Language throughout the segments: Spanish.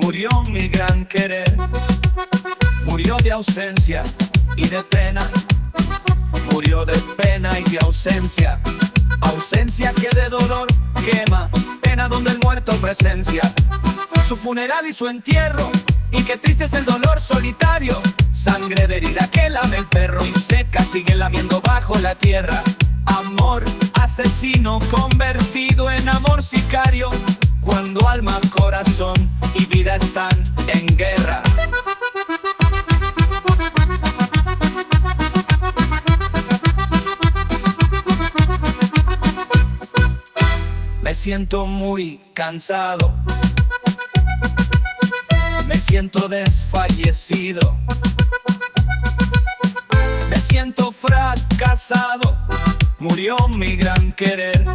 Murió mi gran querer, murió de ausencia y de pena, murió de pena y de ausencia, ausencia que de dolor quema, pena donde el muerto presencia, su funeral y su entierro, y qué triste es el dolor solitario, sangre de herida que lame el perro y seca sigue lamiendo bajo la tierra, amor asesino convertido en amor sicario, cuando alma, corazón y vida están en guerra. Me siento muy cansado, me siento desfallecido, me siento fracasado. Murió mi gran querer,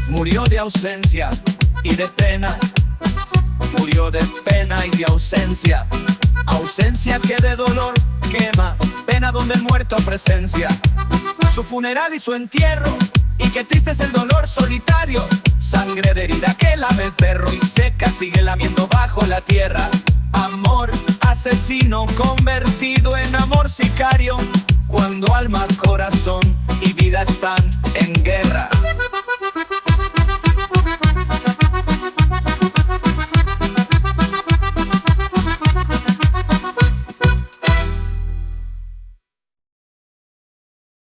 murió de ausencia y de pena, murió de pena y de ausencia, ausencia que de dolor quema, pena donde el muerto presencia, su funeral y su entierro, y qué triste es el dolor solitario, sangre de herida que lame el perro y seca sigue lamiendo bajo la tierra, amor asesino convertido en amor sicario, cuando alma, corazón y vida están en guerra.